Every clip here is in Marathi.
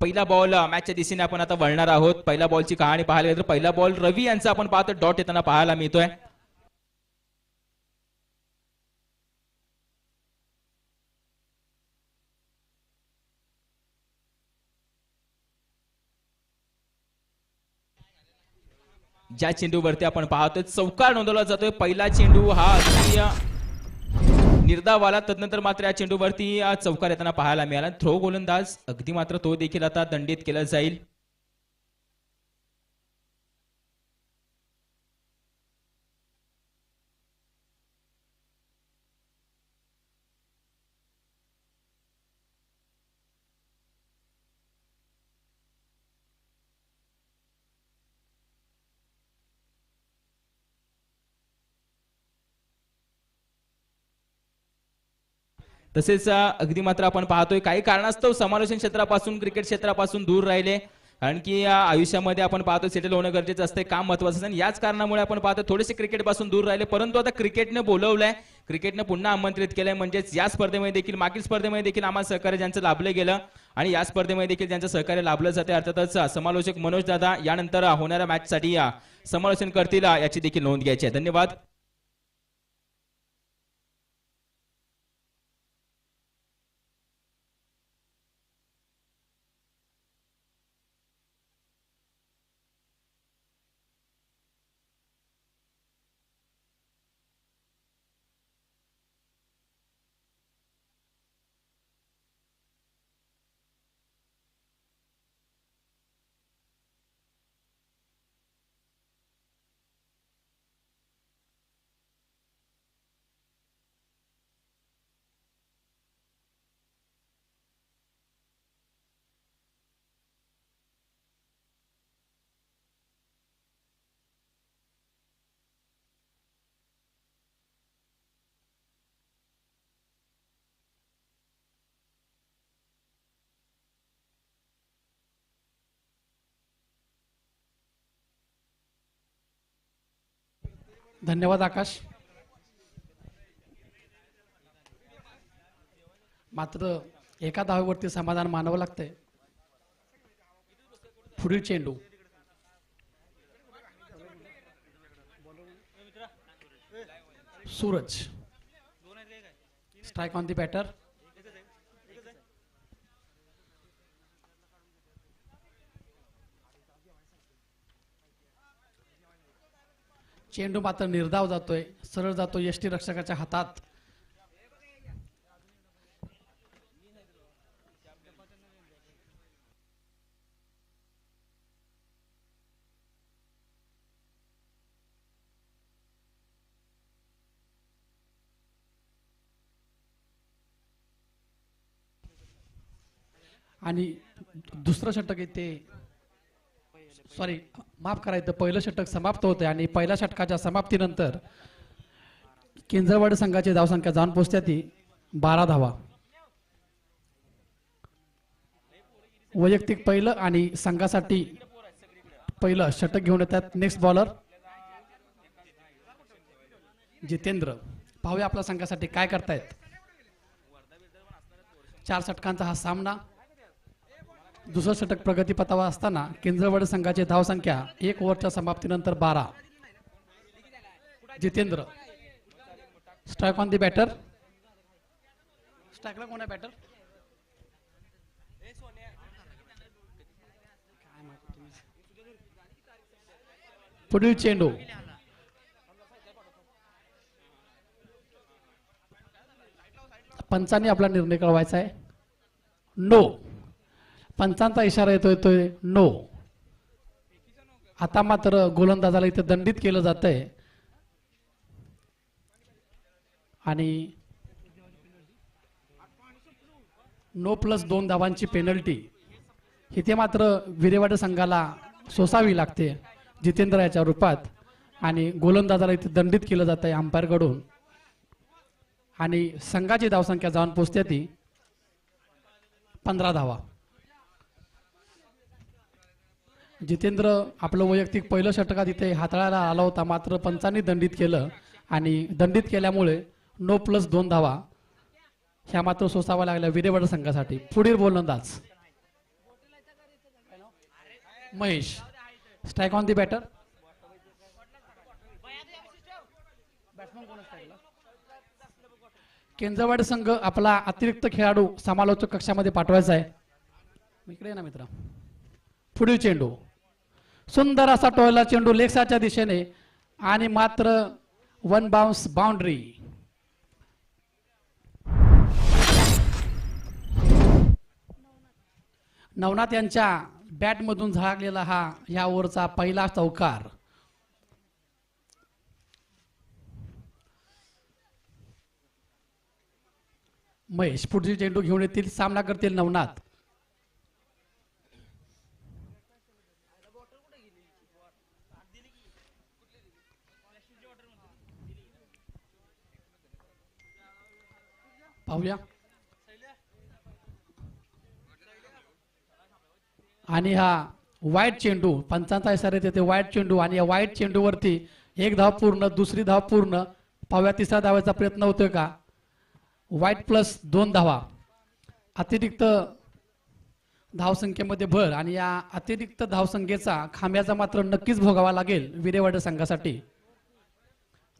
पहिला बॉल मॅचच्या दिशेने आपण आता वळणार आहोत. पहिल्या बॉलची कहाणी पाहायला गेलं तर पहिला बॉल रवी यांचा आपण पाहतो डॉट येताना पाहायला मिळतोय. ज्या चेंडूवरती आपण पाहतोय चौकार नोंदवला जातोय. पहिला चेंडू हा निर्धाव आला, तदनंतर मात्र या चेंडूवरती चौकार येताना पाहायला मिळाला. थ्रो गोलंदाज अगदी मात्र तो देखील आता दंडित केला जाईल. तसेच अगदी मात्र आपण पाहतोय काही कारणास्तव समालोचन क्षेत्रापासून क्रिकेट क्षेत्रापासून दूर राहिले, कारण की आयुष्यामध्ये आपण पाहतो सेटल होणं गरजेचं असतं, काम महत्वाचं असतं. आणि याच कारणामुळे आपण पाहतो थोडेसे क्रिकेट पासून दूर राहिले. परंतु आता क्रिकेटने बोलवलंय, क्रिकेटने पुन्हा आमंत्रित केलंय. म्हणजेच या स्पर्धेमध्ये देखील मागील स्पर्धेमध्ये देखील आम्हाला सहकार्य ज्यांचं लाभलं गेलं आणि या स्पर्धेमध्ये देखील ज्यांचं सहकार्य लाभलं जाते अर्थातच समालोचक मनोज दादा यानंतर होणाऱ्या मॅच साठी समालोचन करतील याची देखील नोंद घ्यायची आहे. धन्यवाद. धन्यवाद आकाश. मात्र एका धावेवरती समाधान मानावं लागतंय. पुढील चेंडू Suraj, strike on the batter. चेंडू मात्र निर्धाव जातोय, सरळ जातो यष्टी रक्षकाच्या हातात. आणि दुसरं षटक येते, सॉरी माफ करायचं, पहिलं षटक समाप्त होते आणि पहिल्या षटकाच्या समाप्तीनंतर केंद्रवाडी संघाची धावसंख्या जाऊन पोहोचते ती 12 धावा. वैयक्तिक पहिलं आणि संघासाठी पहिलं षटक घेऊन येतात नेक्स्ट बॉलर जितेंद्र. पाहूया आपल्या संघासाठी काय करतायत. 4 षटकांचा हा सामना. दुसरं षटक प्रगतीपथावर असताना केंद्रवाडी संघाची धावसंख्या 1 ओव्हरच्या समाप्तीनंतर 12. Jitendra, strike on the batter. स्ट्राइकला कोण आहे बॅटर? पुढील चेंडू पंचांनी आपला निर्णय कळवायचा आहे. नो. पंचांचा इशारा येतोय नो. आता मात्र गोलंदाजाला इथे दंडित केलं जातंय आणि नो प्लस 2 धावांची पेनल्टी इथे मात्र विरेवाडी संघाला सोसावी लागते जितेंद्र याच्या रूपात. आणि गोलंदाजाला इथे दंडित केलं जात आहे अंपायर कडून आणि संघाची धावसंख्या जाऊन पोहोचते ती 15 धावा. जितेंद्र आपलं वैयक्तिक पहिलं षटकात इथे हाताळायला आला होता, मात्र पंचांनी दंडित केलं आणि दंडित केल्यामुळे नो प्लस 2 धावा ह्या मात्र सोसाव्या लागल्या विरेवाडी संघासाठी. पुढील गोलंदाज Mahesh strike on the batter. Kendrawadi संघ आपला अतिरिक्त खेळाडू समालोचक कक्षामध्ये पाठवायचा आहे. इकडे ना मित्र. पुढील चेंडू सुंदर असा टोळला चेंडू लेक्साच्या दिशेने आणि मात्र वन बाउन्स बाउंड्री. नवनाथ यांच्या बॅट मधून झळकलेला हा या ओव्हरचा पहिला चौकार. महेश पुढची चेंडू घेऊन येतील. सामना करतील नवनाथ. पाहूया. आणि हा वाईट चेंडू पंचांचा इशारा येते. वाईट चेंडू आणि या वाईट चेंडूवरती एक धाव पूर्ण, दुसरी धाव पूर्ण. पाहूया तिसऱ्या धावाचा प्रयत्न होतोय का. वाईट प्लस 2 धावा. अतिरिक्त धावसंख्येमध्ये भर आणि या अतिरिक्त धावसंख्येचा खांब्याचा मात्र नक्कीच भोगावा लागेल विरेवाडे संघासाठी.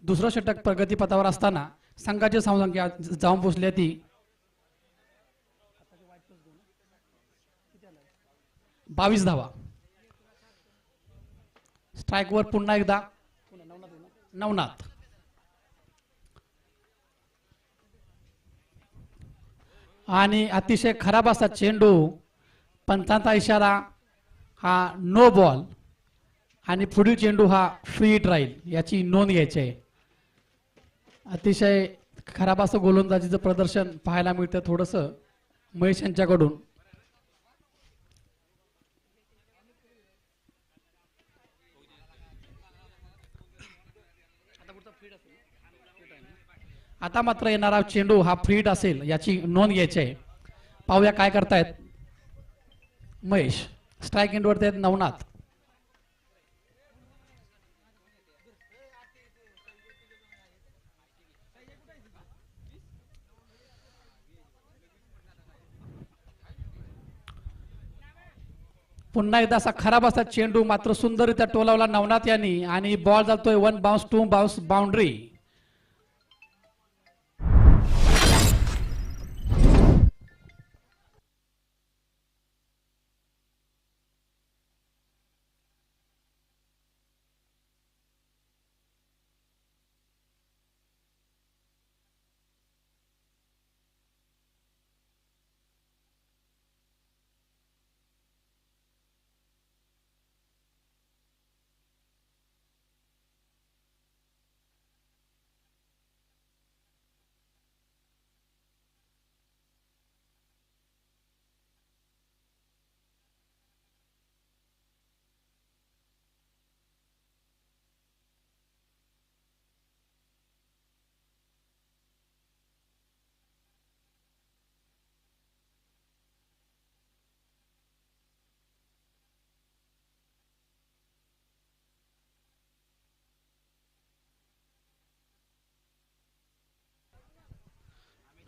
दुसरं षटक प्रगतीपथावर असताना संघाची धावसंख्या जाऊन पोचली ती 22 धावा. स्ट्राईकवर पुन्हा एकदा नवनाथ. आणि अतिशय खराब असा चेंडू. पंचांचा इशारा हा नो बॉल आणि पुढील चेंडू हा फ्री हिट राहील याची नोंद घ्यायची आहे. अतिशय खराब असं गोलंदाजीचं प्रदर्शन पाहायला मिळतं थोडंसं महेश यांच्याकडून. आता मात्र येणारा चेंडू हा फ्री हिट असेल याची नोंद घ्यायची आहे. पाहूया काय करतायत महेश. स्ट्राईक एंडवरती आहेत नवनाथ. पुन्हा एकदा असा खराब असा चेंडू मात्र सुंदररित्या टोलावला नवनाथ यांनी आणि बॉल जातोय 1 बाउन्स 2 बाउन्स बाउंड्री.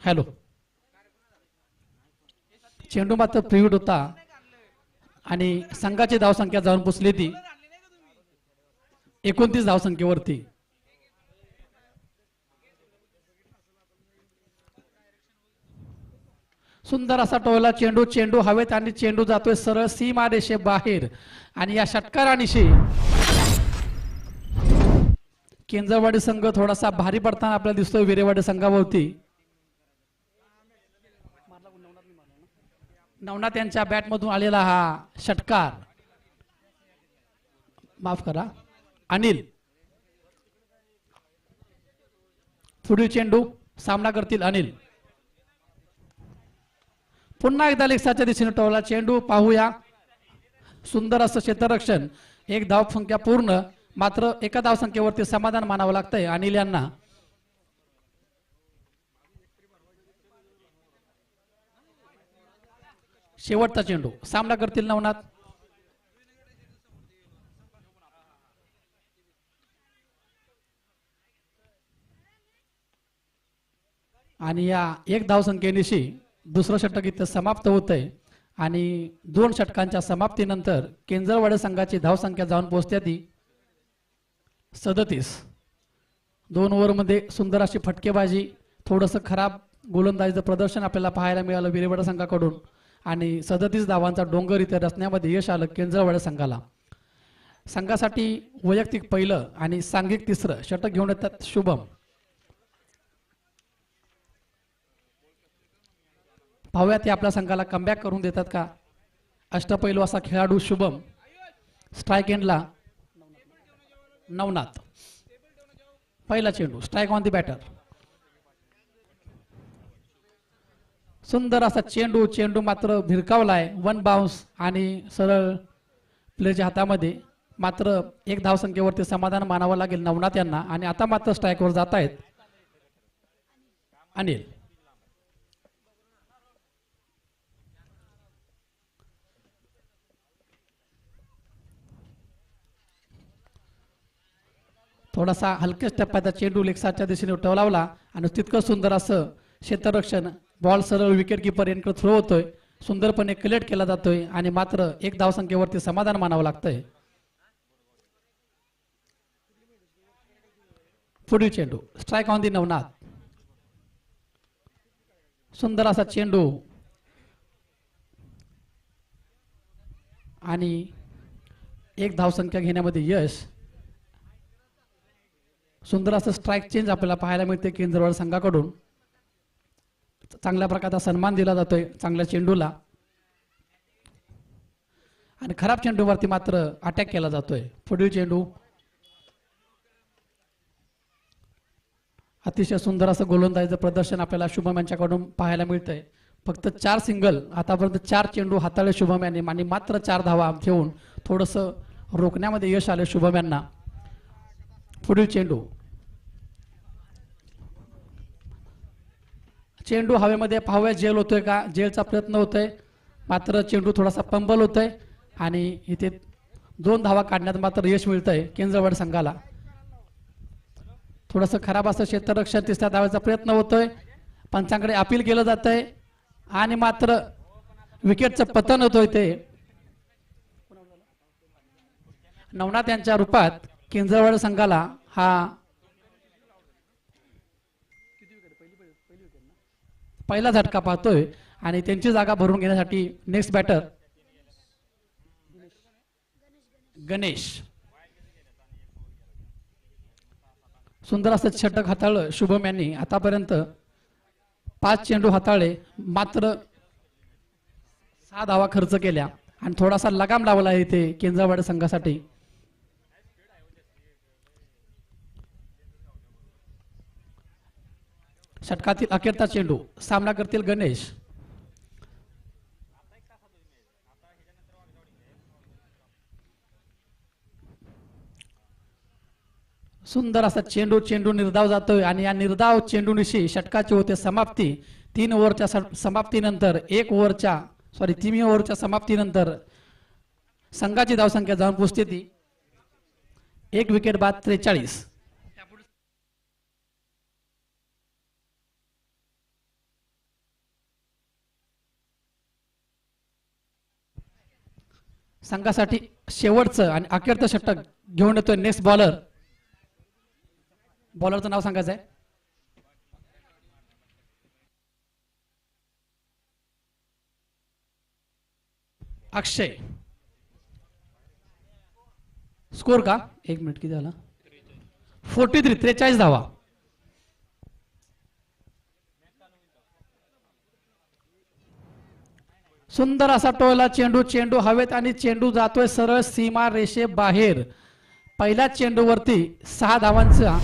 हॅलो. चेंडू मात्र फ्री हिट होता आणि संघाची धावसंख्या जाऊन पोचली ती 29 धावसंख्येवरती. सुंदर असा टोला चेंडू. चेंडू हवेत आणि चेंडू जातोय सरळ सीमा रेषे बाहेर आणि या षटकारानिशी केंद्रवाडी संघ थोडासा भारी पडताना आपल्याला दिसतोय विरेवाडी संघाभोवती. नवनाथ यांच्या बॅट मधून आलेला हा षटकार. माफ करा अनिल. पुढील चेंडू सामना करतील अनिल. पुन्हा एकदा लेक्साच्या दिशेने टोला चेंडू. पाहूया सुंदर असं क्षेत्ररक्षण. एक धावसंख्या पूर्ण मात्र एका धावसंख्येवरती समाधान मानावं लागतंय अनिल यांना. शेवटचा चेंडू सामना करतील नवनाथ. आणि या एक धावसंख्येनिशी दुसरं षटक इथं समाप्त होतंय आणि 2 षटकांच्या समाप्तीनंतर केंजरवाडे संघाची धावसंख्या जाऊन पोहोचते ती 37. 2 ओव्हरमध्ये सुंदर अशी फटकेबाजी, थोडंसं खराब गोलंदाजीचं प्रदर्शन आपल्याला पाहायला मिळालं विरेवाडा संघाकडून आणि 37 धावांचा डोंगर इथे रचण्यामध्ये यश आलं केंजरवाडे संघाला. संघासाठी वैयक्तिक पहिलं आणि सांघिक तिसरं षटक घेऊन येतात शुभम. पाहूया ते आपल्या संघाला कमबॅक करून देतात का. अष्टपैलू असा खेळाडू शुभम. स्ट्राईक एंडला नवनाथ. पहिला चेंडू स्ट्राईक ऑन दी बॅटर. सुंदर असा चेंडू मात्र भिरकावलाय. 1 बाउन्स आणि सरळ प्लेच्या हातामध्ये. मात्र 1 धावसंख्येवरती समाधान मानावं लागेल नवनाथ यांना. आणि आता मात्र स्ट्राईकवर जात आहेत अनिल. थोडासा हलक्याच टप्प्याचा चेंडू लेगसाच्या दिशेने टोलावला आणि तितकं सुंदर असं क्षेत्ररक्षण. बॉल सरळ विकेट किपर यांकडे थ्रो होतोय. सुंदरपणे कलेक्ट केला जातोय आणि मात्र 1 धावसंख्येवरती समाधान मानावं लागतंय. पुढील चेंडू स्ट्राईक ऑन दी नवनाथ. सुंदर असा चेंडू आणि 1 धावसंख्या घेण्यामध्ये यश. सुंदर असं स्ट्राईक चेंज आपल्याला पाहायला मिळते केंद्रवाड संघाकडून. चांगल्या प्रकारचा सन्मान दिला जातोय चांगल्या चेंडूला आणि खराब चेंडूवरती मात्र अटॅक केला जातोय. पुढील चेंडू अतिशय सुंदर असं गोलंदाजीचं प्रदर्शन आपल्याला शुभम यांच्याकडून पाहायला मिळतंय. फक्त 4 सिंगल आतापर्यंत 4 चेंडू हाताळले शुभम यांनी आणि मात्र 4 धावा घेऊन थोडंसं रोखण्यामध्ये यश आले शुभम यांना. पुढील चेंडू हवेमध्ये पाहूया जेल होतोय का. जेलचा प्रयत्न होतोय मात्र चेंडू थोडासा पंबल होतोय आणि इथे 2 धावा काढण्यात मात्र यश मिळतंय केंद्रवाड संघाला. थोडंसं खराब असं क्षेत्ररक्षण. 3ऱ्या धावाचा प्रयत्न होतोय. पंचांकडे अपील केलं जातंय आणि मात्र विकेटचं पतन होतोय. ते नवनाथ यांच्या रूपात केंद्रवाड संघाला हा पहिला झटका पाहतोय आणि त्यांची जागा भरून घेण्यासाठी नेक्स्ट बॅटर गणेश. सुंदर असं षटक हाताळलं शुभम यांनी. आतापर्यंत 5 चेंडू हाताळले मात्र 6 धावा खर्च केल्या आणि थोडासा लगाम लावला आहे इथे केंद्रवाड संघासाठी. षटकातील अखेरचा चेंडू सामना करतील गणेश. सुंदर असा चेंडू निर्धाव जातोय आणि या निर्धाव चेंडूनिशी षटकाची होते समाप्ती. 3 ओव्हरच्या समाप्तीनंतर 3 ओव्हरच्या समाप्तीनंतर संघाची धावसंख्या जाऊन पोहोचते ती 1 विकेट बाद 43. संघासाठी शेवटचं आणि अखेरचं षटक घेऊन येतोय नेक्स्ट बॉलर. बॉलरचं नाव सांगायचं आहे अक्षय. स्कोर का 1 मिनिट किती झाला 43 धावा. सुंदर असा टोला चेंडू हवेत आणि चेंडू जातोय सरळ सीमा रेषे बाहेर. पहिल्या चेंडूवरती 6 धावांचा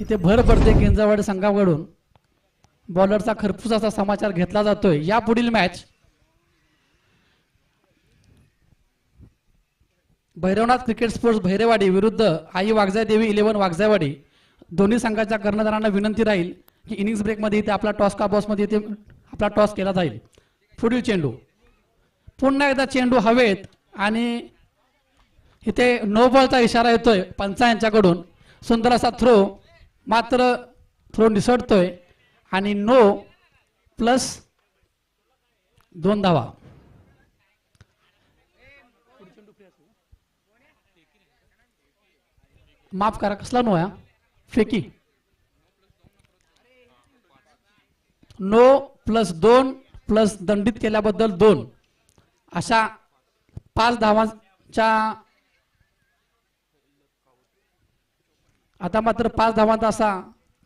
इथे भर पडते केंद्रवाड संघाकडून. बॉलरचा खरपूस असा समाचार घेतला जातोय. या पुढील मॅच भैरवनाथ क्रिकेट स्पोर्ट्स भैरेवाडी विरुद्ध आई वागजाय देवी 11 वागजायवाडी. दोन्ही संघाच्या कर्णधारांना विनंती राहील की इनिंग्स ब्रेकमध्ये इथे आपला टॉस का बॉस मध्ये इथे आपला टॉस केला जाईल. पुढील चेंडू पुन्हा एकदा चेंडू हवेत आणि इथे नो बॉलचा इशारा येतोय पंचा यांच्याकडून. सुंदर असा थ्रो मात्र थ्रो निसटतोय आणि नो प्लस 2 धावा. माफ करा, कसला नो आहे? फेकी. नो +2 प्लस दंडित केल्याबद्दल 2 अशा 5 धावांच्या. आता मात्र 5 धावांचा असा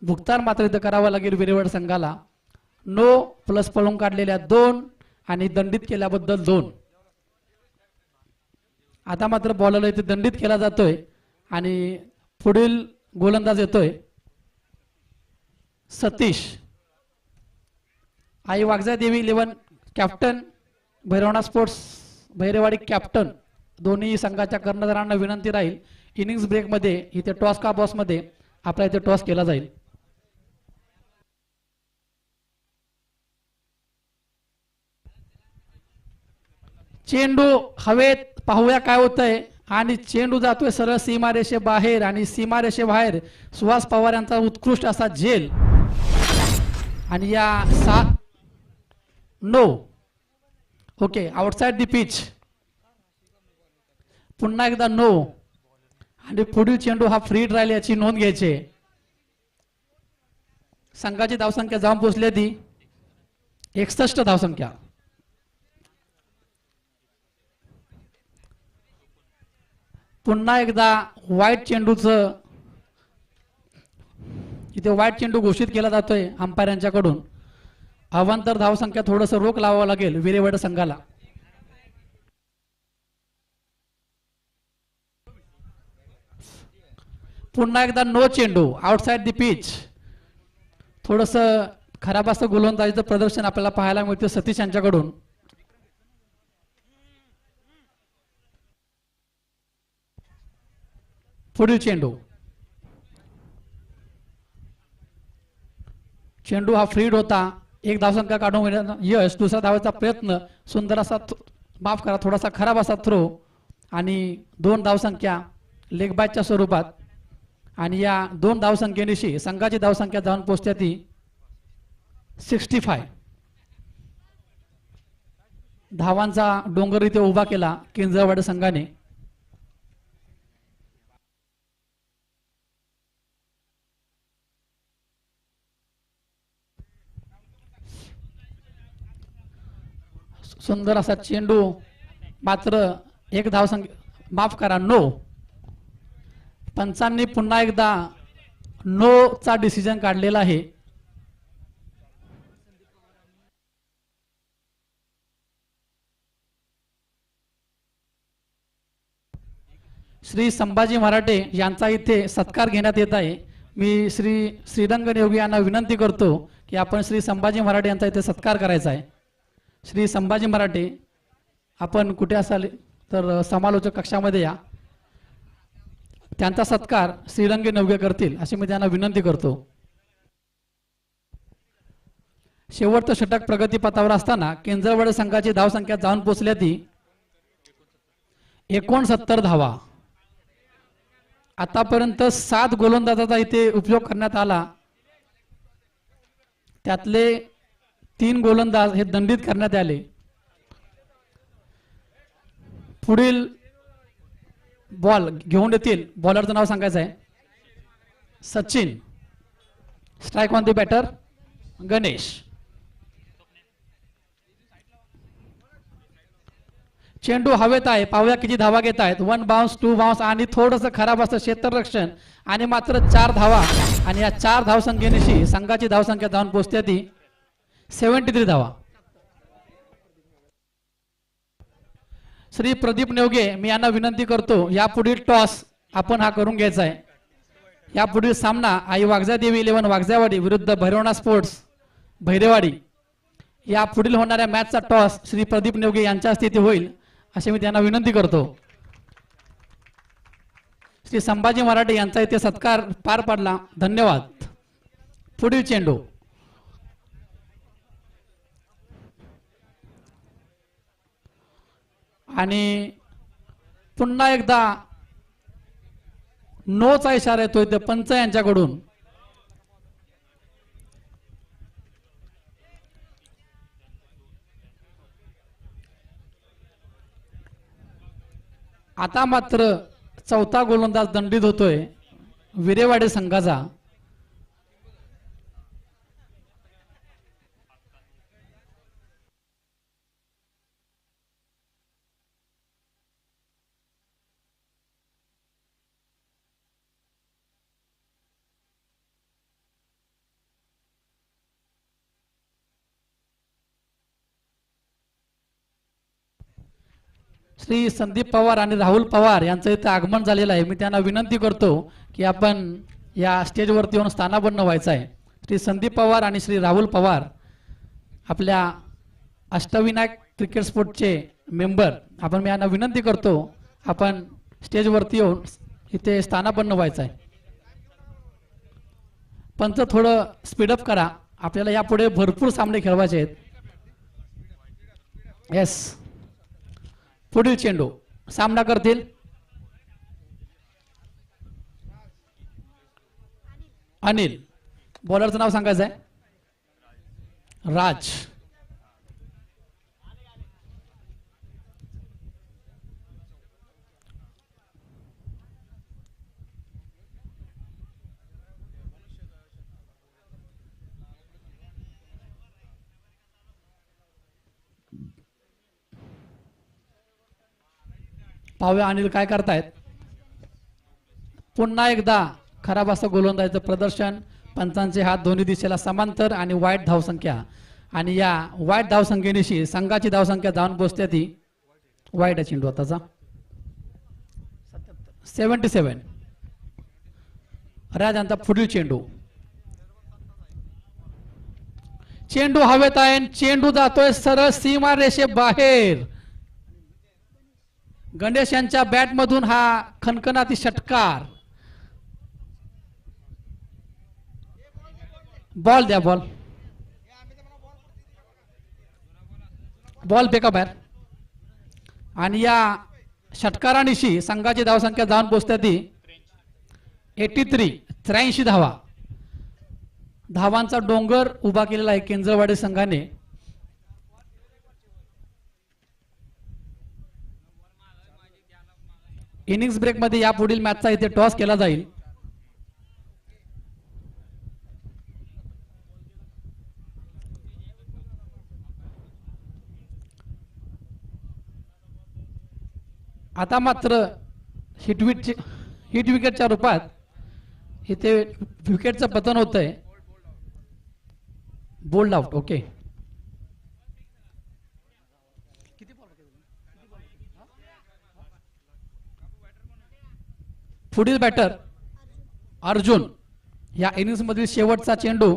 भुगतान मात्र इथं करावं लागेल विरेवाड संघाला. नो प्लस पळून काढलेल्या 2 आणि दंडित केल्याबद्दल 2. आता मात्र बॉलरला इथे दंडित केला जातोय आणि पुढील गोलंदाज येतोय सतीश. आई वागजा देवी 11 कॅप्टन, भैरवणा स्पोर्ट्स भैरेवाडी कॅप्टन, दोन्ही संघाच्या कर्णधारांना विनंती राहील इनिंग्स ब्रेक मध्ये इथे टॉस का बॉस मध्ये आपला इथे टॉस केला जाईल. चेंडू हवेत, पाहूया काय होतंय. आणि चेंडू जातोय सरळ सीमारेषे बाहेर आणि सीमारेषे बाहेर सुहास पवार यांचा उत्कृष्ट असा झेल. आणि या 7 no. Okay, outside the pitch. पुन्हा एकदा नो. आणि पुढील चेंडू हा फ्री ट्रायल याची नोंद घ्यायची. संघाची धावसंख्या जाऊन पोहोचली ती 61 धावसंख्या. पुन्हा एकदा वाईट चेंडूचं इथे वाईट चेंडू घोषित केला जातोय अंपायर यांच्याकडून. अवांतर धावसंख्या थोडंसं रोख लावावं लागेल विरेवाड संघाला. पुन्हा एकदा नो चेंडू आउटसाइड दी पिच. थोडंसं खराब असं गोलंदाजीचं प्रदर्शन आपल्याला पाहायला मिळतं सतीश यांच्याकडून. पुढील चेंडू. चेंडू हा फ्रीड होता. एक धावसंख्या काढून यश. दुसरा धावाचा प्रयत्न, सुंदर असा माफ करा थोडासा खराब असा थ्रो आणि 2 धावसंख्या लेग बायच्या स्वरूपात. आणि या 2 धावसंख्येनिशी संघाची धावसंख्या जाऊन पोहोचते ती 65. धावांचा डोंगर इथे उभा केला केंद्रवाड संघाने. सुंदर असा चेंडू, मात्र एक धावसंख्या माफ करा नो. पंचांनी पुन्हा एकदा नो चा डिसिजन काढलेला आहे. श्री संभाजी मराठे यांचा इथे सत्कार घेण्यात येत आहे. मी श्री श्रीरंग नेवगी यांना विनंती करतो की आपण श्री संभाजी मराठे यांचा इथे सत्कार करायचा आहे. श्री संभाजी मराठे, आपण कुठे असाल तर समालोचक कक्षामध्ये या. त्यांचा सत्कार श्रीरंग नेवगे करतील अशी मी त्यांना विनंती करतो. शेवटचं षटक प्रगतीपथावर असताना केंद्रवाड संघाची धावसंख्या जाऊन पोहोचल्या ती 69 धावा. आतापर्यंत 7 गोलंदाजाचा इथे उपयोग करण्यात आला. त्यातले 3 गोलंदाज हे दंडित करण्यात आले. पुढील बॉल घेऊन येतील. बॉलरचं नाव सांगायचं आहे Sachin. Strike on the batter Ganesh. चेंडू हवेत आहे, पाहूया किती धावा घेत आहेत. 1 बाउन्स 2 बाउन्स आणि थोडंसं खराब असं क्षेत्ररक्षण आणि मात्र 4 धावा. आणि या 4 धावसंख्येनिशी संघाची धावसंख्या जाऊन पोहोचते ती 73 धावा. श्री प्रदीप नेवगे, मी यांना विनंती करतो यापुढील टॉस आपण हा करून घ्यायचा आहे. यापुढील सामना आई वागजा देवी 11 वागजावाडी विरुद्ध भैरवणा स्पोर्ट्स भैरेवाडी या पुढील होणाऱ्या मॅचचा टॉस श्री प्रदीप नेवगे यांच्या हस्ते होईल असे मी त्यांना विनंती करतो. श्री संभाजी मराठे यांचा इथे सत्कार पार पडला. धन्यवाद. पुढील चेंडू. आणि पुन्हा एकदा नोचा इशारा येतोय ते पंच यांच्याकडून. आता मात्र चौथा गोलंदाज दंडित होतोय. विरेवाडे संघाचा श्री संदीप पवार आणि राहुल पवार यांचं इथं आगमन झालेलं आहे. मी त्यांना विनंती करतो की आपण या स्टेजवरती येऊन स्थानापन्न व्हायचं आहे. श्री संदीप पवार आणि श्री राहुल पवार आपल्या अष्टविनायक क्रिकेट स्पोर्टचे मेंबर. आपण मी यांना विनंती करतो आपण स्टेजवरती येऊन इथे स्थानापन्न व्हायचं आहे. पंच थोडं स्पीडअप करा, आपल्याला यापुढे भरपूर सामने खेळवायचे आहेत. येस, पुढील चेंडू सामना करतील अनिल. बॉलरचं नाव सांगायचं आहे राज. पाहूया अनिल काय करतायत. पुन्हा एकदा खराब असं गोलंदाजीचं प्रदर्शन. पंचांचे हात दोन्ही दिशेला समांतर आणि वाईट धावसंख्या. आणि या वाईट धावसंख्येनिशी संघाची धावसंख्या जाऊन पोहोचते ती वाईट चेंडू आताचा 77. राज यांचा पुढील चेंडू. चेंडू हवेत आहे. चेंडू जातोय सरळ सीमा रेषे बाहेर. गणेश यांच्या बॅट मधून हा खणखणाती षटकार. बॉल द्या, बॉल बॉल फेका बाहेर. आणि या षटकारानिशी संघाची धावसंख्या जाऊन पोहोचते ती 83 धावा. धावांचा डोंगर उभा केलेला आहे केंद्रवाडी संघाने. इनिंग्स ब्रेक मध्ये या पुढील मॅचचा इथे टॉस केला जाईल. आता मात्र हिट विकेटच्या रूपात इथे विकेटचं पतन होतंय. Bold out. ओके, पुढील बॅटर अर्जुन. या इनिंग्स मधील शेवटचा चेंडू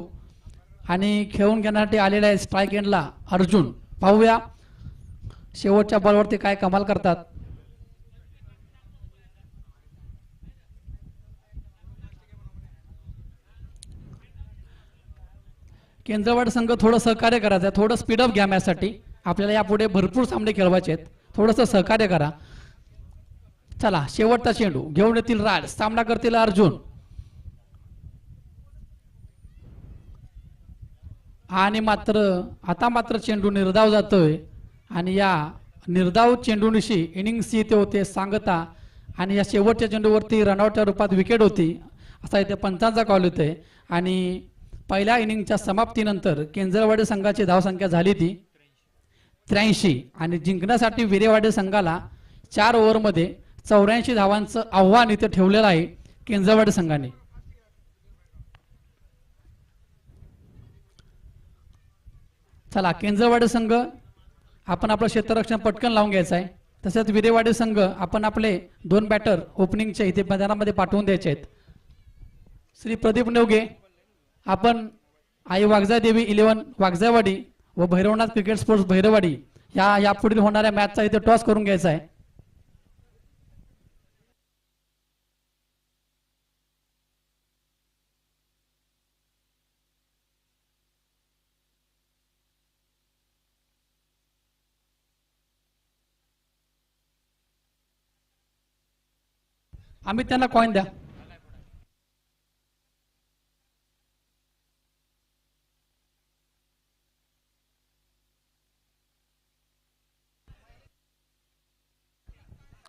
आणि खेळून घेण्यासाठी आलेला आहे स्ट्राईक एंडला अर्जुन. पाहूया शेवटच्या बॉलवरती काय कमाल करतात. केंद्रवाडी संघ थोडं सहकार्य करायचं आहे. थोडं स्पीडअप घ्या मॅचसाठी. आपल्याला यापुढे भरपूर सामने खेळवायचे आहेत. थोडंसं सहकार्य करा. चला, शेवटचा चेंडू घेऊन येतील राज. सामना करतील अर्जुन. आणि आता मात्र चेंडू निर्धाव जातोय. आणि या निर्धाव चेंडूनिशी इनिंग्स इथे होते सांगता. आणि या शेवटच्या चेंडूवरती रनआउटच्या रूपात विकेट होती असा इथे पंचांचा कॉल होतोय. आणि पहिल्या इनिंगच्या समाप्तीनंतर केंद्रवाडी संघाची धावसंख्या झाली ती 83. आणि जिंकण्यासाठी विरेवाडी संघाला 4 ओव्हरमध्ये 84 धावांचं आव्हान इथे ठेवलेलं आहे केंद्रवाडी संघाने. चला, केंद्रवाडी संघ आपण आपलं क्षेत्ररक्षण पटकन लावून घ्यायचं आहे. तसंच विरेवाडी संघ आपण आपले 2 बॅटर ओपनिंगचे इथे मैदानामध्ये पाठवून द्यायचे आहेत. श्री प्रदीप नेवगे, आपण आई वागजादेवी 11 वागजावाडी व भैरवनाथ क्रिकेट स्पोर्ट्स भैरवाडी या पुढील होणाऱ्या मॅचचा इथे टॉस करून घ्यायचा आहे. आम्ही त्यांना कॉइन द्या.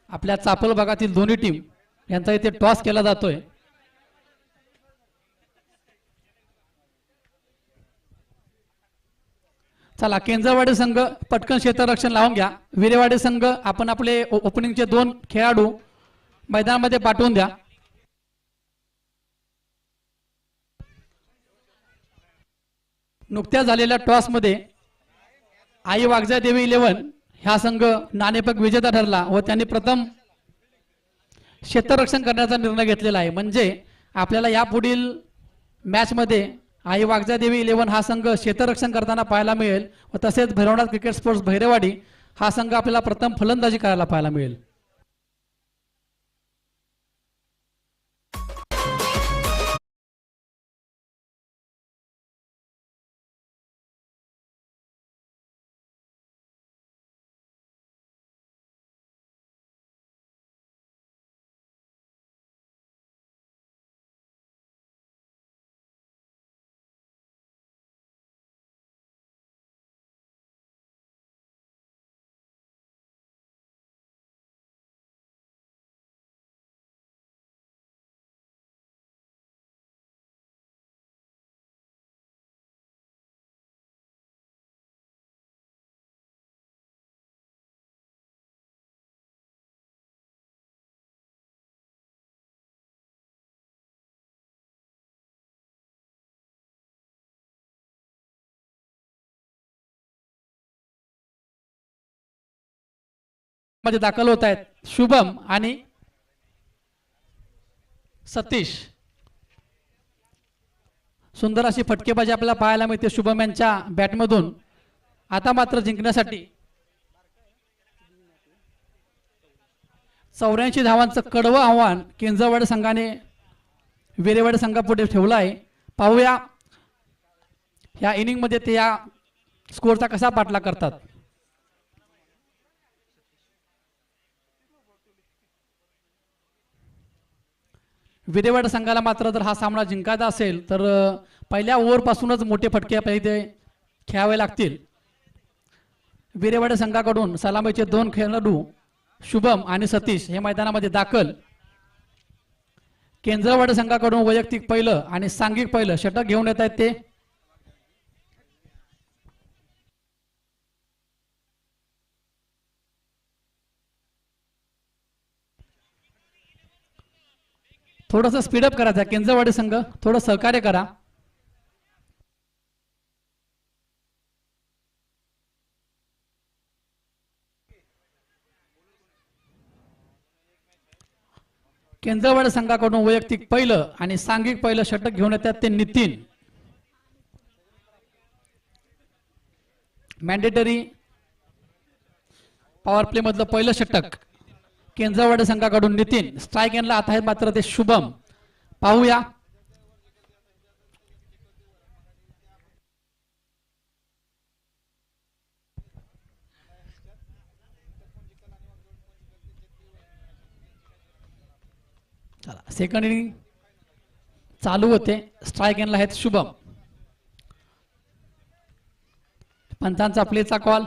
आपल्या चापल भागातील दोन्ही टीम यांचा इथे टॉस केला जातोय. चला केंद्रवाडी संघ पटकन क्षेत्ररक्षण लावून घ्या. विरेवाडी संघ आपण आपले ओपनिंगचे 2 खेळाडू मैदानामध्ये पाठवून द्या. नुकत्याच झालेल्या टॉस मध्ये आई वागजा देवी 11 ह्या संघ नाणेफेक विजेता ठरला व त्यांनी प्रथम क्षेत्ररक्षण करण्याचा निर्णय घेतलेला आहे. म्हणजे आपल्याला यापुढील मॅच मध्ये आई वागजा देवी 11 हा संघ क्षेत्ररक्षण करताना पाहायला मिळेल व तसेच भैरवनाथ क्रिकेट स्पोर्ट्स भैरवाडी हा संघ आपल्याला प्रथम फलंदाजी करायला पाहायला मिळेल. मध्ये दाखल होत आहेत शुभम आणि सतीश. सुंदर अशी फटकेबाजी आपल्याला पाहायला मिळते शुभम यांच्या बॅटमधून. आता मात्र जिंकण्यासाठी 84 धावांचं कडवं आव्हान केंद्रवाडी संघाने विरेवाडी संघापुढे ठेवलं आहे. पाहूया या इनिंग मध्ये ते या स्कोरचा कसा पाठलाग करतात. विरेवाडी संघाला मात्र जर हा सामना जिंकायचा असेल तर पहिल्या ओव्हर पासूनच मोठे फटके आपल्याला इथे खेळावे लागतील. विरेवाडी संघाकडून सलामीचे 2 खेळाडू शुभम आणि सतीश हे मैदानामध्ये दाखल. केंद्रवाडी संघाकडून वैयक्तिक पहिलं आणि सांघिक पहिलं षटक घेऊन येत आहेत ते. थोडंसं स्पीडअप करायचं केंद्रवाडी संघ, थोडं सहकार्य करा. केंद्रवाडी संघाकडून वैयक्तिक पहिलं आणि सांघिक पहिलं षटक घेऊन येतात ते नितीन. मॅन्डेटरी पॉवर प्ले मधलं पहिलं षटक केंद्रवाडी संघाकडून नितीन. स्ट्राइक एंडला आता आहेत मात्र ते शुभम. पाहूया चला सेकंड इनिंग चालू होते. स्ट्राइक एंडला आहेत शुभम. पंचांचा प्लेचा कॉल.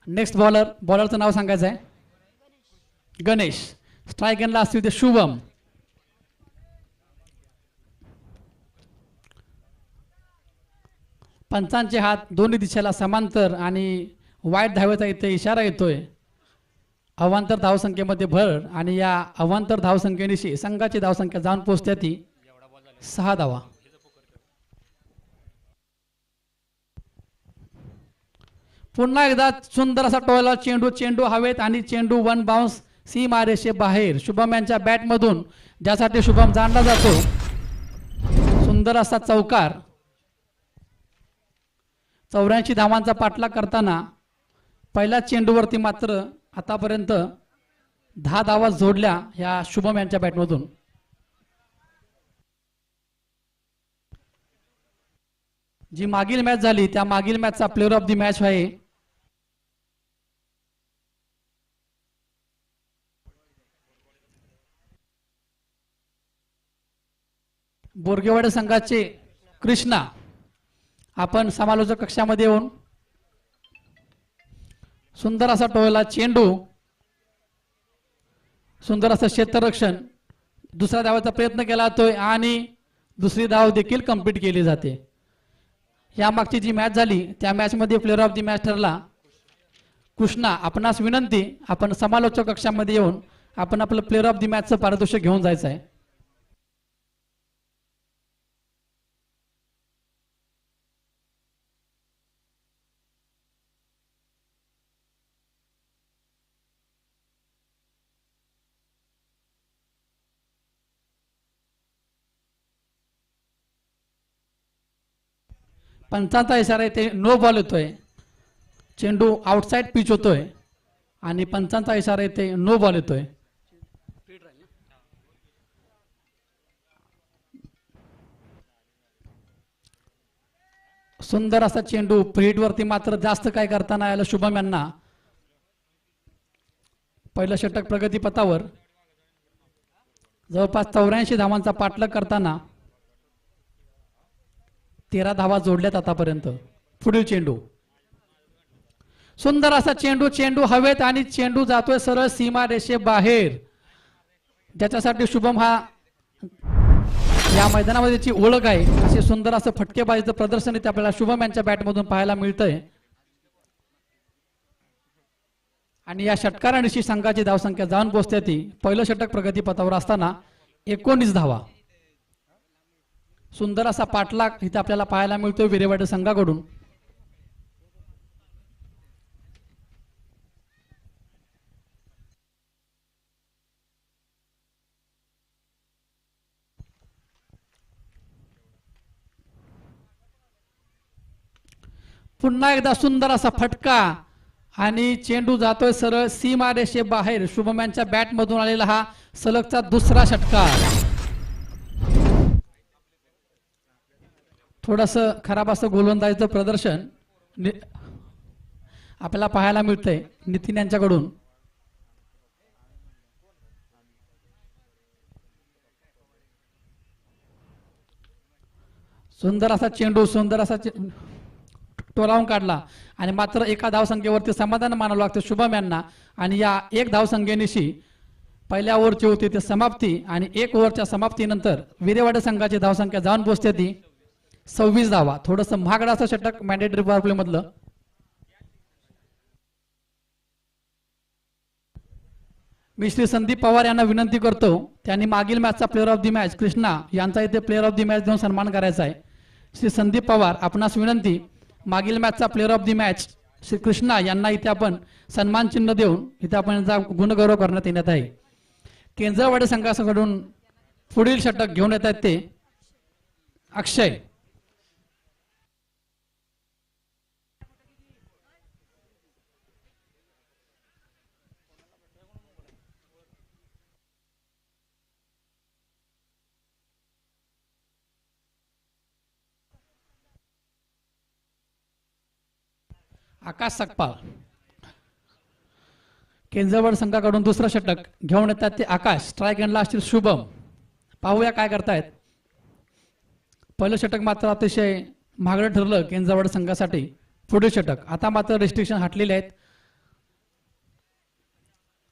नेक्स्ट बॉलरचं नाव सांगायचं आहे गणेश. स्ट्राईक एंडला असतील ते शुभम. पंचांचे हात दोन्ही दिशेला समांतर आणि वाईट धावेचा इथे इशारा येतोय. अवांतर धावसंख्येमध्ये भर आणि या अवांतर धावसंख्येनिशी संघाची धावसंख्या जाऊन पोहोचते ती 6 धावा. पुन्हा एकदा सुंदर असा टोला चेंडू हवेत आणि चेंडू वन बाउन्स सीमारेषे बाहेर. शुभम यांच्या बॅटमधून ज्यासाठी शुभम जाणला जातो. सुंदर असा चौकार. 84 धावांचा पाठलाग करताना पहिल्या चेंडूवरती मात्र आतापर्यंत 10 धावा जोडल्या ह्या शुभम यांच्या बॅटमधून. जी मागील मॅच झाली त्या मागील मॅचचा प्लेअर ऑफ द मॅच आहे बोरगेवाडे संघाचे कृष्णा. आपण समालोचक कक्षामध्ये येऊन सुंदर असा टोला चेंडू, सुंदर असं क्षेत्ररक्षण, दुसऱ्या धावाचा प्रयत्न केला जातोय आणि दुसरी धाव देखील कंप्लीट केली जाते. या मागची जी मॅच झाली त्या मॅच मध्ये प्लेअर ऑफ द मॅच ठरला कृष्णा. आपणास विनंती, आपण समालोचक कक्षामध्ये येऊन आपण आपलं प्लेअर ऑफ द मॅचचं पारितोषिक घेऊन जायचं आहे. पंचांचा इशारा येते नो बॉल येतोय. चेंडू आउटसाइड पिच होतोय आणि पंचांचा इशारा येते नो बॉल येतोय. सुंदर असा चेंडू फ्रीट वरती मात्र जास्त काय करता नाही आलं शुभम यांना. पहिलं षटक प्रगतीपथावर. जवळपास 84 धावांचा पाठलाग करताना 13 धावा जोडल्यात आतापर्यंत. पुढील चेंडू, सुंदर असा चेंडू हवेत आणि चेंडू जातोय सरळ सीमा रेषे बाहेर. ज्याच्यासाठी शुभम हा या मैदानामध्ये त्याची ओळख आहे. असे सुंदर असं फटकेबाजीचं प्रदर्शन इथे आपल्याला शुभम यांच्या बॅटमधून पाहायला मिळतंय. आणि या षटकारानिशी संघाची धावसंख्या जाऊन पोहोचते ती. पहिलं षटक प्रगतीपथावर असताना 19 धावा. सुंदर असा पाठलाग इथे आपल्याला पाहायला मिळतोय विरेवाडे संघाकडून. पुन्हा एकदा सुंदर असा फटका आणि चेंडू जातोय सरळ सीमा रेषे बाहेर. शुभम यांच्या बॅट मधून आलेला हा सलगचा दुसरा षटकार. थोडस खराब असं गोलंदाजीचं प्रदर्शन आपल्याला पाहायला मिळतंय नितीन यांच्याकडून. सुंदर असा चेंडू, सुंदर असा टोलावून काढला आणि मात्र एका धावसंख्येवरती समाधान मानावं लागतं शुभम यांना. आणि या एक धावसंख्येनिशी पहिल्या ओव्हरची होती ते समाप्ती आणि 1 ओव्हरच्या समाप्तीनंतर विरेवाडे संघाची धावसंख्या जाऊन पोहोचते ती 26 धावा. थोडस महागडा असं षटक मॅन्डेटरी पॉवर प्ले मधलं. मी श्री संदीप पवार यांना विनंती करतो, त्यांनी मागील मॅचचा player of the match Krishna यांचा इथे प्लेअर ऑफ द मॅच देऊन सन्मान करायचा आहे. श्री संदीप पवार, आपणास विनंती, मागील मॅचचा player of the match Shri Krishna यांना इथे आपण सन्मान चिन्ह देऊन इथे आपण गुणगौरव करण्यात येण्यात आहे. केंद्रवाडे संघाकडून पुढील षटक घेऊन येत आहेत ते अक्षय. आकाश सकपाळ. केंजरवाड संघाकडून दुसरं षटक घेऊन येतात ते आकाश. स्ट्राईक एंडला असतील शुभम. पाहूया काय करतायत. पहिलं षटक मात्र अतिशय महागडं ठरलं केंजरवाड संघासाठी. पुढील षटक आता मात्र रिस्ट्रिक्शन हटलेले आहेत.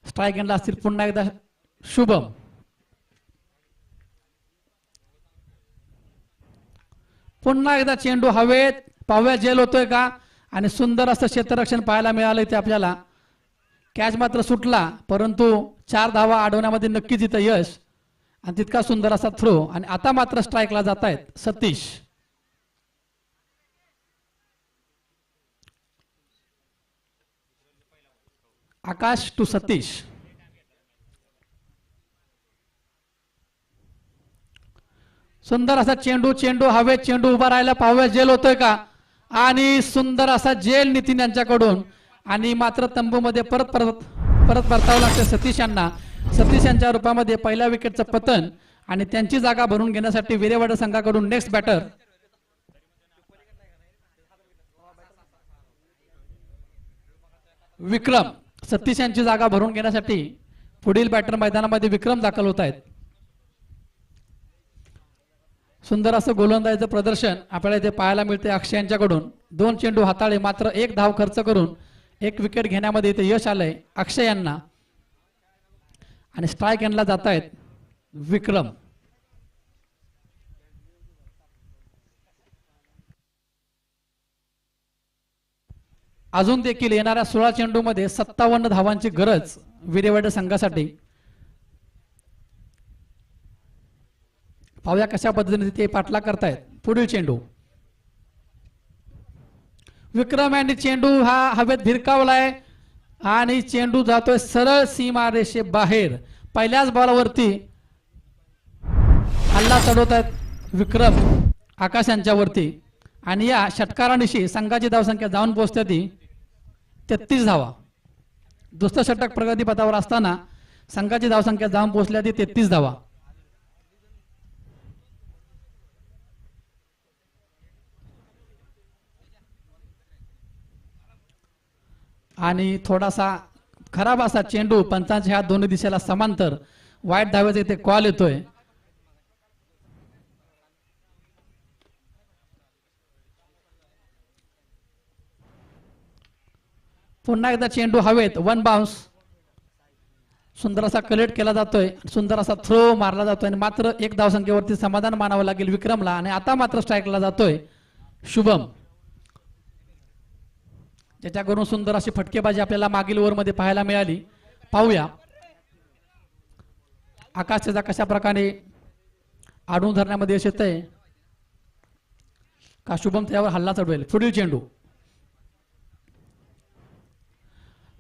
स्ट्राईक एंडला असतील पुन्हा एकदा शुभम. पुन्हा एकदा चेंडू हवेत, पाहूया जेल होतोय का, आणि सुंदर असं क्षेत्ररक्षण पाहायला मिळालं इथे आपल्याला. कॅच मात्र सुटला, परंतु 4 धावा अडवण्यामध्ये नक्कीच इथं यश, आणि तितका सुंदर असा थ्रो. आणि आता मात्र स्ट्राईकला जात आहेत सतीश. आकाश टू सतीश. सुंदर असा चेंडू हवेत, चेंडू उभा राहायला, पाहूया जेल होतोय का, आणि सुंदर असा जेल नितीन यांच्याकडून. आणि मात्र तंबूमध्ये परत परतावं लागतं सतीश यांना. सतीश यांच्या रूपामध्ये पहिल्या विकेटचं पतन, आणि त्यांची जागा भरून घेण्यासाठी विरेवाडा संघाकडून नेक्स्ट बॅटर विक्रम. सतीश यांची जागा भरून घेण्यासाठी पुढील बॅटर मैदानामध्ये विक्रम दाखल होत आहेत. सुंदर असं गोलंदाजीचं प्रदर्शन आपल्याला इथे पाहायला मिळते अक्षय यांच्याकडून. 2 चेंडू हाताळले, मात्र 1 धाव खर्च करून 1 विकेट घेण्यामध्ये इथे यश आलंय अक्षय यांना. आणि स्ट्राईक एंडला जात आहेत विक्रम. अजून देखील येणाऱ्या 16 चेंडूमध्ये 57 धावांची गरज विरेवाडा संघासाठी. पाहूया कशा पद्धतीने ते पाठलाग करतायत. पुढील चेंडू विक्रम यांनी चेंडू हा हवेत भिरकावलाय, आणि चेंडू जातोय सरळ सीमा रेषे बाहेर. पहिल्याच बॉलवरती हल्ला चढवत आहेत विक्रम आकाश यांच्यावरती, आणि या षटकारानिशी संघाची धावसंख्या जाऊन पोहोचते ती 33 धावा. दुसरं षटक प्रगतीपथावर असताना संघाची धावसंख्या जाऊन पोहोचल्या ती 33 धावा. आणि थोडासा खराब असा चेंडू, पंचांच्या ह्या दोन्ही दिशेला समांतर, वाईट धावेचा इथे कॉल येतोय. पुन्हा एकदा चेंडू हवेत, 1 बाउन्स. सुंदर असा कलेक्ट केला जातोय, सुंदर असा थ्रो मारला जातोय, आणि मात्र 1 धावसंख्येवरती समाधान मानावं लागेल विक्रमला. आणि आता मात्र स्ट्राईकला जातोय शुभम, ज्याच्याकडून सुंदर अशी फटकेबाजी आपल्याला मागील ओव्हरमध्ये पाहायला मिळाली. पाहूया आकाश त्याचा कशा प्रकारे आडून धरण्यामध्ये यश येतंय का शुभम त्यावर हल्ला चढवेल. पुढील चेंडू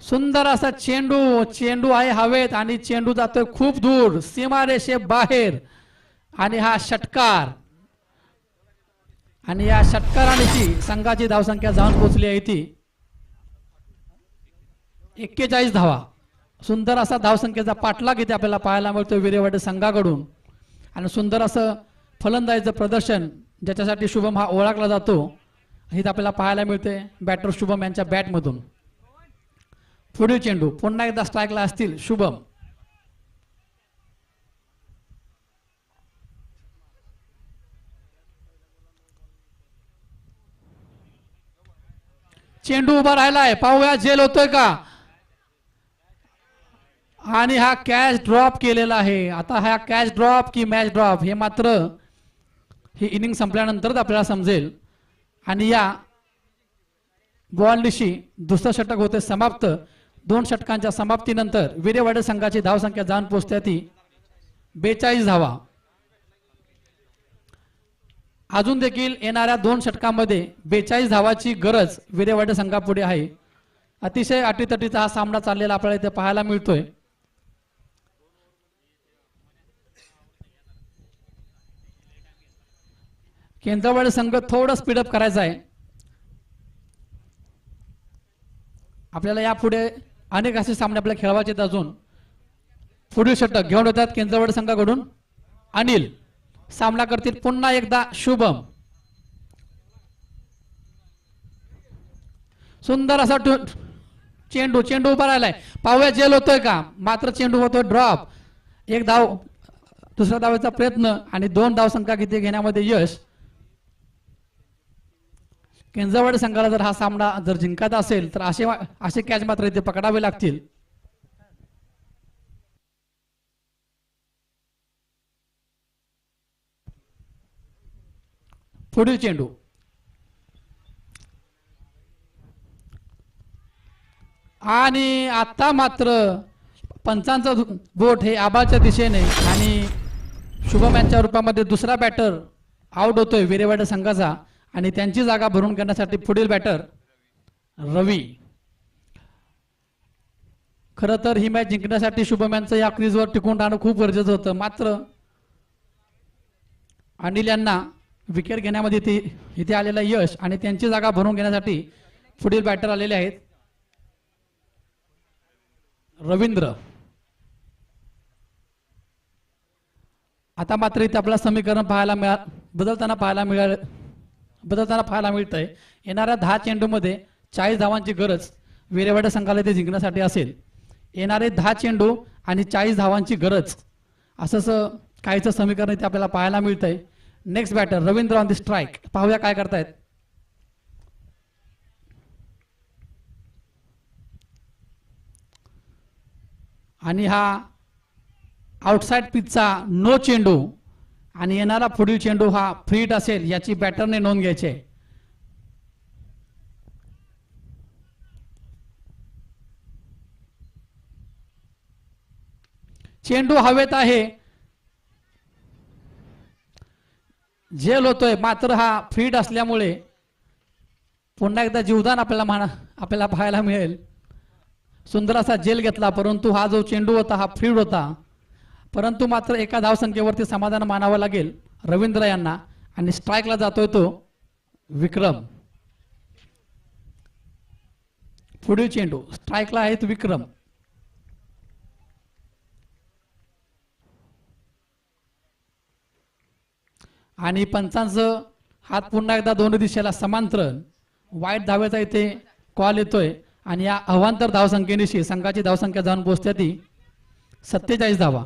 सुंदर असा चेंडू आहे हवेत, आणि चेंडू जातोय खूप दूर सीमारेषे बाहेर. आणि हा षटकार, आणि या षटकारानिशी संघाची धावसंख्या जाऊन पोहोचली आहे ती 41 धावा. सुंदर असा धावसंख्येचा पाठलाग इथे आपल्याला पाहायला मिळतो विरेवाडा संघाकडून. आणि सुंदर असं फलंदाजीचं प्रदर्शन ज्याच्यासाठी शुभम हा ओळखला जातो, हे आपल्याला पाहायला मिळते बॅटर शुभम यांच्या बॅटमधून. पुढील चेंडू पुन्हा एकदा स्ट्राईकला असतील शुभम. चेंडू उभा राहिलाय, पाहूया जेल होतोय का, आणि हा कॅच ड्रॉप केलेला आहे. आता हा कॅच ड्रॉप की मॅच ड्रॉप हे मात्र ही इनिंग संपल्यानंतरच आपल्याला समजेल. आणि या बॉलनिशी दुसरं षटक होते समाप्त. 2 षटकांच्या समाप्तीनंतर विरेवाडा संघाची धावसंख्या जाऊन पोहोचते ती 42 धावा. अजून देखील येणाऱ्या 2 षटकांमध्ये 42 धावाची गरज विरेवाडा संघापुढे आहे. अतिशय अटीतटीचा हा सामना चाललेला आपल्याला इथे पाहायला मिळतोय. केंद्रवाडा संघ थोडं स्पीडअप करायचा आहे. आपल्याला यापुढे अनेक असे सामने आपल्याला खेळवायचे आहेत. अजून पुढील षटक घेऊन येतात केंद्रवाडा संघाकडून अनिल. सामना करतील पुन्हा एकदा शुभम. सुंदर असा चेंडू उभा राहिलाय, पाहूया जेल होतोय का, मात्र चेंडू होतोय ड्रॉप. 1 धाव, दुसऱ्या धावेचा प्रयत्न, आणि 2 धाव संख्या किती घेण्यामध्ये यश. केंद्रवाडा संघाला जर हा सामना जर जिंकायचा असेल तर असे कॅच मात्र इथे पकडावे लागतील. पुढील चेंडू आणि आता मात्र पंचांचं बोट हे आबाच्या दिशेने आणि शुभम यांच्या रूपामध्ये दुसरा बॅटर आउट होतोय विरेवाडा संघाचा आणि त्यांची जागा भरून घेण्यासाठी पुढील बॅटर रवी. खरं तर ही मॅच जिंकण्यासाठी शुभम यांचं या क्रीजवर टिकून राहणं खूप गरजेचं होतं. मात्र अनिल यांना विकेट घेण्यामध्ये इथे आलेलं यश आणि त्यांची जागा भरून घेण्यासाठी पुढील बॅटर आलेले आहेत रवींद्र. आता मात्र इथे आपल्याला समीकरण बदलताना पाहायला मिळतंय. येणाऱ्या 10 चेंडूमध्ये 40 धावांची गरज विरेवाडा संघाला इथे जिंकण्यासाठी असेल. येणारे 10 चेंडू आणि 40 धावांची गरज असं काहीचं समीकरण इथे आपल्याला पाहायला मिळतंय. Next batter Ravindra on the strike. पाहूया काय करतायत. आणि हा आउटसाइड पिचचा नो चेंडू आणि येणारा पुढील चेंडू हा फ्री हिट असेल याची बॅटरने नोंद घ्यायची आहे. चेंडू हवेत आहे, झेल होतोय, मात्र हा फ्री हिट असल्यामुळे पुन्हा एकदा जीवदान आपल्याला पाहायला मिळेल. सुंदर असा झेल घेतला, परंतु हा जो चेंडू होता हा फ्री हिट होता. परंतु मात्र एका धावसंख्येवरती समाधान मानावं लागेल रवींद्र यांना आणि स्ट्राईकला जातोय तो विक्रम. पुढील चेंडू स्ट्राईकला आहेत विक्रम. आणि पंचांचं हात पुन्हा एकदा दोन्ही दिशेला समांतर वाईट धावेचा इथे कॉल येतोय आणि या अवांतर धावसंख्येनिशी संघाची धावसंख्या जाऊन पोहोचते ती 47 धावा.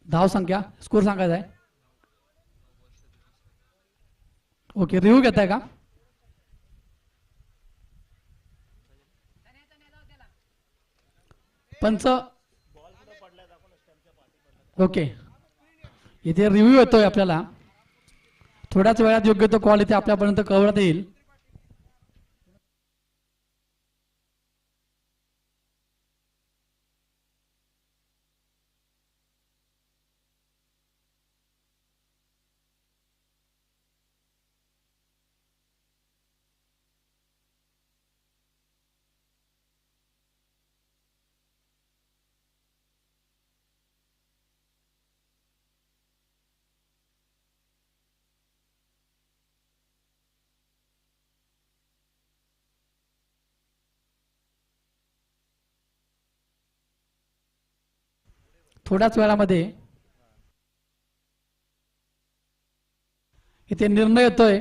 धावसंख्या स्कोर सांगायचा आहे. ओके, रिव्ह्यू घेताय का? पंच ओके, इथे रिव्ह्यू येतोय आपल्याला. थोड्याच वेळात योग्य तो कॉल इथे आपल्यापर्यंत कळवण्यात येईल. थोड्याच वेळामध्ये इथे निर्णय येतोय.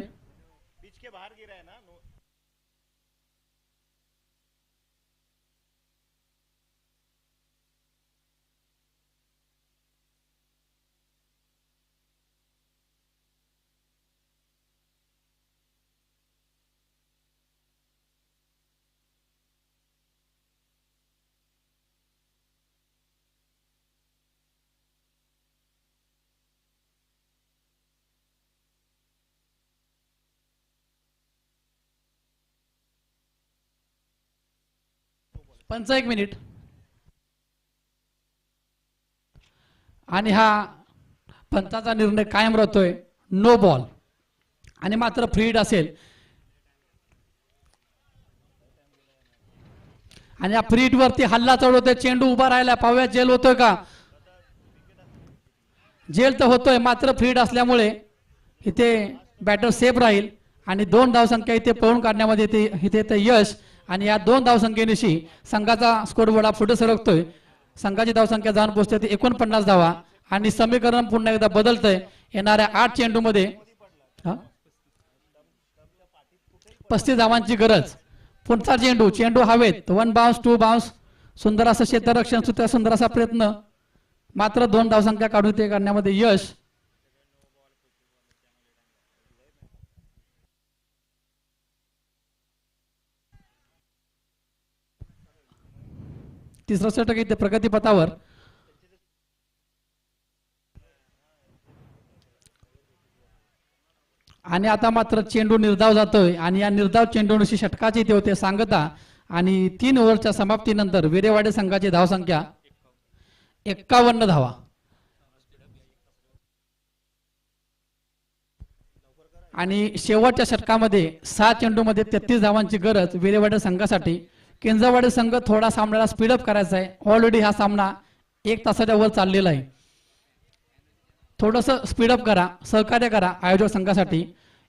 पंच एक मिनिट. आणि हा पंचाचा निर्णय कायम राहतोय, नो बॉल आणि मात्र फ्री हिट असेल. आणि या फ्री हिट वरती हल्ला चढवतोय, चेंडू उभा राहिला. पाहूया जेल होतोय का? जेल तर होतोय, मात्र फ्री हिट असल्यामुळे इथे बॅटर सेफ राहील आणि 2 धावसंख्या इथे पळून काढण्यामध्ये इथे यश. आणि या 2 धावसंख्येनिशी संघाचा स्कोर बोर्ड पुढे सरकतोय. संघाची धावसंख्या जाऊन पोहोचते ती 49 धावा आणि समीकरण पुन्हा एकदा बदलतंय. येणाऱ्या 8 चेंडूमध्ये 35 धावांची गरज. पुढचा चेंडू हवेत, 1 बाउन्स 2 बाउन्स. सुंदर असं क्षेत्ररक्षण, सुंदर असा प्रयत्न, मात्र 2 धावसंख्या काढून ते करण्यामध्ये यश. तिसरं षटक इथे प्रगतीपथावर. आणि आता मात्र चेंडू निर्धाव जातोय आणि या निर्धाव चेंडूनुशी षटकाची इथे होते सांगता. आणि 3 ओव्हरच्या समाप्तीनंतर विरेवाडे संघाची धावसंख्या 51 धावा. आणि शेवटच्या षटकामध्ये 6 चेंडूमध्ये 33 धावांची गरज विरेवाडे संघासाठी. केंजरवाडे संघ थोडा सामन्याला स्पीडअप करायचा आहे. ऑलरेडी हा सामना 1 तासाच्या वर चाललेला आहे. थोडंसं स्पीडअप करा, सहकार्य करा आयोजक संघासाठी.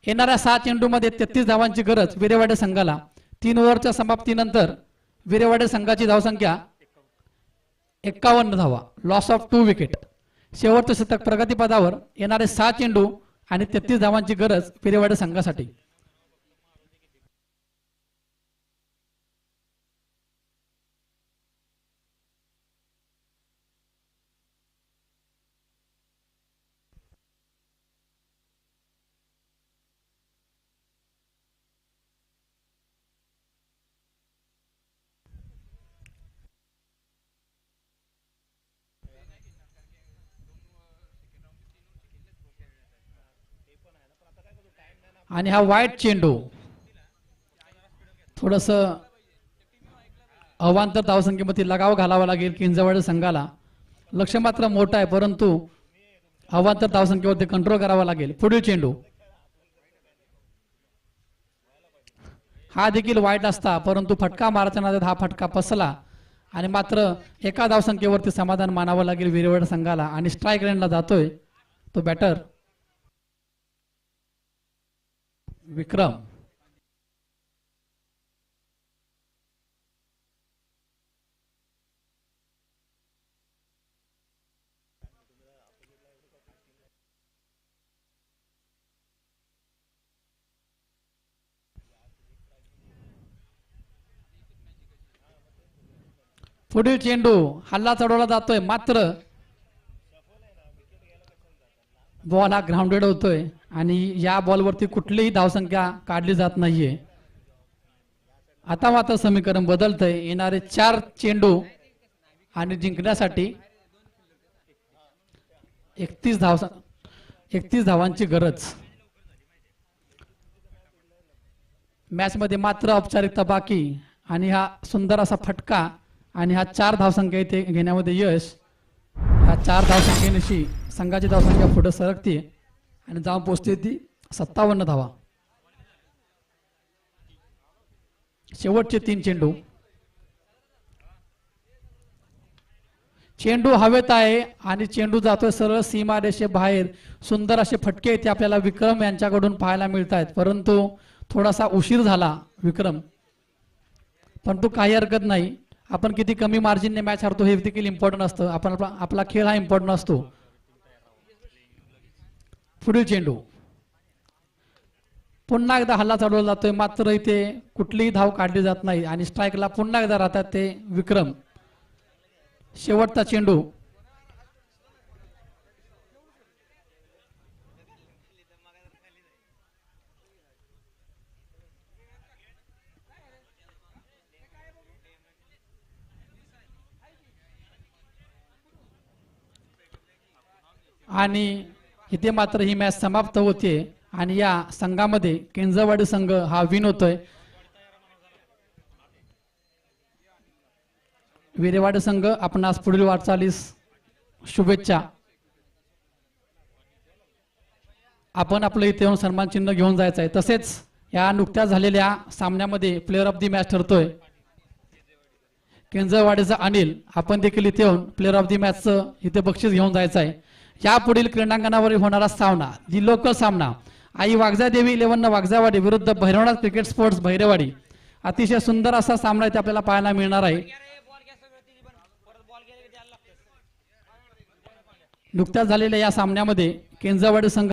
येणाऱ्या 6 चेंडूमध्ये 33 धावांची गरज विरेवाडे संघाला. 3 ओव्हरच्या समाप्तीनंतर विरेवाडे संघाची धावसंख्या 51 धावा. Loss of 2 wicket. शेवटचं शतक प्रगतीपथावर. येणारे 6 चेंडू आणि 33 धावांची गरज विरेवाडे संघासाठी. आणि हा वाईट चेंडू थोडस अवांतर धावसंख्येमध्ये लगाव घालावा लागेल केंजरवाडे संघाला. लक्ष मात्र मोठं आहे परंतु अवांतर धावसंख्येवरती कंट्रोल करावा लागेल. पुढील चेंडू हा देखील वाईट असता परंतु फटका मारायच्या नादात हा फटका फसला आणि मात्र एका धावसंख्येवरती समाधान मानावं लागेल विरेवाडे संघाला. आणि स्ट्राईक रेंजला जातोय तो बॅटर विक्रम. पुढील चेंडू हल्ला चढवला जातोय मात्र बॉल हा ग्राउंडेड होतोय आणि या बॉलवरती कुठलीही धावसंख्या काढली जात नाहीये. आता मात्र समीकरण बदलतंय. येणारे 4 चेंडू आणि जिंकण्यासाठी 31 धावांची गरज. मॅच मध्ये मात्र औपचारिकता बाकी आणि हा सुंदर असा फटका आणि हा 4 धावसंख्या इथे घेण्यामध्ये यश. हा 4 धावसंख्येनिशी संघाची धावसंख्या पुढे सरकते आणि जाऊन पोहोचते ती 57 धावा. शेवटचे 3 चेंडू. चेंडू हवेत आहे आणि चेंडू जातोय सरळ सीमारेषे बाहेर. सुंदर असे फटके इथे आपल्याला विक्रम यांच्याकडून पाहायला मिळत आहेत परंतु थोडासा उशीर झाला विक्रम. परंतु काही हरकत नाही. आपण किती कमी मार्जिनने मॅच हरतो हे देखील इम्पॉर्टंट असतं. आपण आपला खेळ हा इम्पॉर्टंट असतो. पुढील चेंडू पुन्हा एकदा हल्ला चढवला जातोय मात्र इथे कुठलीही धाव काढली जात नाही आणि स्ट्राईकला पुन्हा एकदा राहतात ते विक्रम. शेवटचा चेंडू आणि इथे मात्र ही मॅच समाप्त होते आणि या संघामध्ये केंजरवाडी संघ हा विन होतोय. विरेवाडे संघ आपणास पुढील वाटचालीस शुभेच्छा. आपण आपलं इथे येऊन सन्मान चिन्ह घेऊन जायचं आहे. तसेच या नुकत्याच झालेल्या सामन्यामध्ये प्लेअर ऑफ दी मॅच ठरतोय केंजरवाडीचा अनिल. आपण देखील इथे येऊन प्लेअर ऑफ दी मॅचचं इथे बक्षीस घेऊन जायचं आहे. या पुढील क्रीडांगणावर होणारा सामना जी लोकल सामना आई वागजादेवी 11 वागजावाडी विरुद्ध भैरवनाथ क्रिकेट स्पोर्ट्स भैरवाडी. अतिशय सुंदर असा सामना इथे आपल्याला पाहायला मिळणार आहे. नुकत्याच झालेल्या या सामन्यामध्ये केंजरवाडी संघ